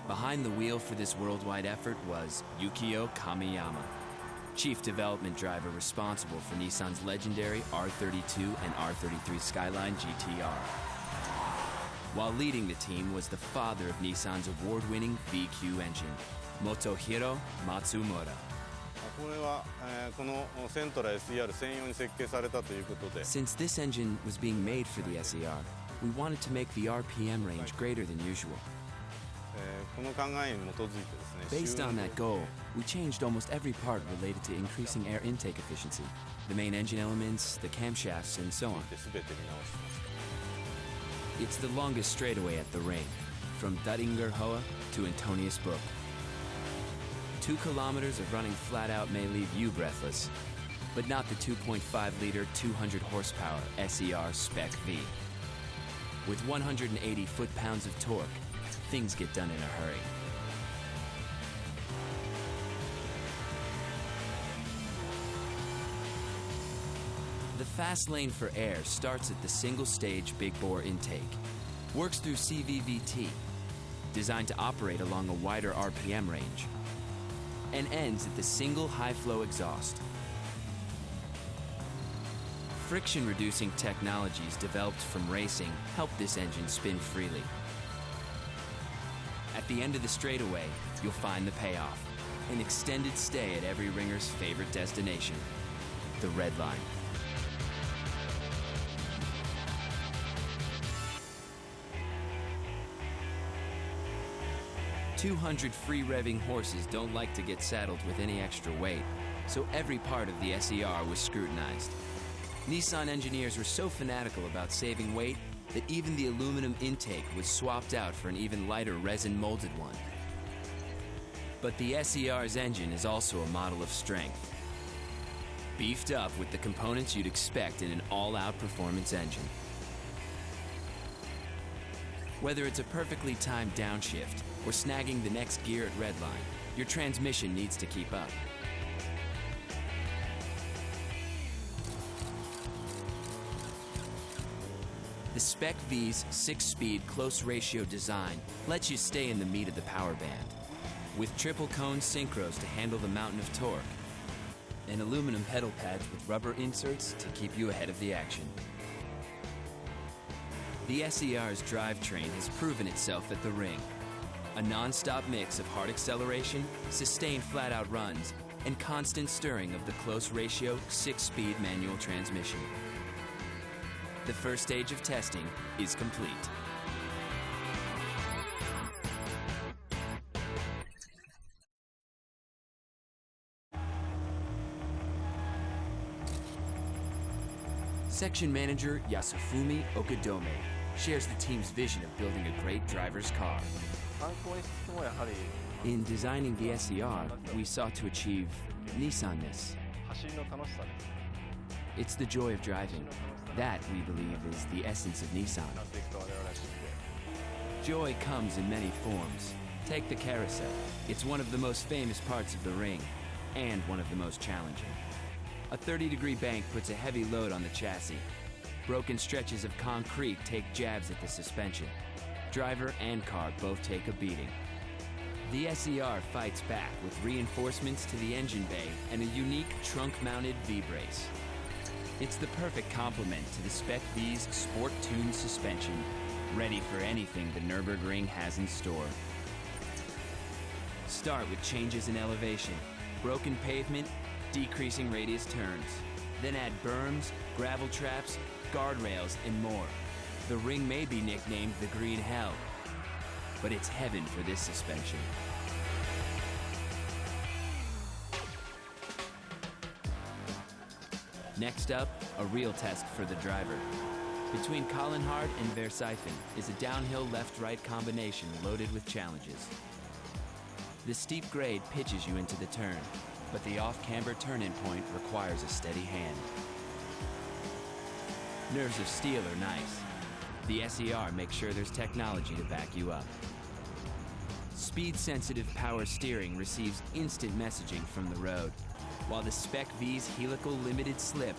Behind the wheel for this worldwide effort was Yukio Kamiyama, chief development driver responsible for Nissan's legendary R32 and R33 Skyline GTR. While leading the team was the father of Nissan's award-winning VQ engine, Motohiro Matsumura. Since this engine was being made for the SER, we wanted to make the RPM range greater than usual. Based on that goal, we changed almost every part related to increasing air intake efficiency, the main engine elements, the camshafts, and so on. It's the longest straightaway at the ring, from Duttinger Hoa to Antonius Brook. 2 kilometers of running flat out may leave you breathless, but not the 2.5-liter, 200 horsepower SER Spec-V. With 180 foot-pounds of torque, things get done in a hurry. The fast lane for air starts at the single-stage big-bore intake, works through CVVT, designed to operate along a wider RPM range, and ends at the single high-flow exhaust. Friction-reducing technologies developed from racing help this engine spin freely. At the end of the straightaway, you'll find the payoff, an extended stay at every ringer's favorite destination, the red line. 200 free-revving horses don't like to get saddled with any extra weight, so every part of the SER was scrutinized. Nissan engineers were so fanatical about saving weight that even the aluminum intake was swapped out for an even lighter resin-molded one. But the SER's engine is also a model of strength, beefed up with the components you'd expect in an all-out performance engine. Whether it's a perfectly timed downshift or snagging the next gear at redline, your transmission needs to keep up. The Spec-V's 6-speed close-ratio design lets you stay in the meat of the power band, with triple-cone synchros to handle the mountain of torque, and aluminum pedal pads with rubber inserts to keep you ahead of the action. The SER's drivetrain has proven itself at the ring, a non-stop mix of hard acceleration, sustained flat-out runs, and constant stirring of the close-ratio 6-speed manual transmission. The first stage of testing is complete. Section manager Yasufumi Okadome shares the team's vision of building a great driver's car. In designing the SER, we sought to achieve Nissan-ness. It's the joy of driving. That, we believe, is the essence of Nissan. Joy comes in many forms. Take the carousel. It's one of the most famous parts of the ring, and one of the most challenging. A 30-degree bank puts a heavy load on the chassis. Broken stretches of concrete take jabs at the suspension. Driver and car both take a beating. The SER fights back with reinforcements to the engine bay and a unique trunk-mounted V-brace. It's the perfect complement to the Spec-V's sport-tuned suspension, ready for anything the Nürburgring has in store. Start with changes in elevation, broken pavement, decreasing radius turns. Then add berms, gravel traps, guardrails, and more. The ring may be nicknamed the Green Hell, but it's heaven for this suspension. Next up, a real test for the driver. Between Kallenhardt and Verseifen is a downhill left-right combination loaded with challenges. The steep grade pitches you into the turn, but the off-camber turn-in point requires a steady hand. Nerves of steel are nice. The SER makes sure there's technology to back you up. Speed-sensitive power steering receives instant messaging from the road, while the Spec-V's helical limited slip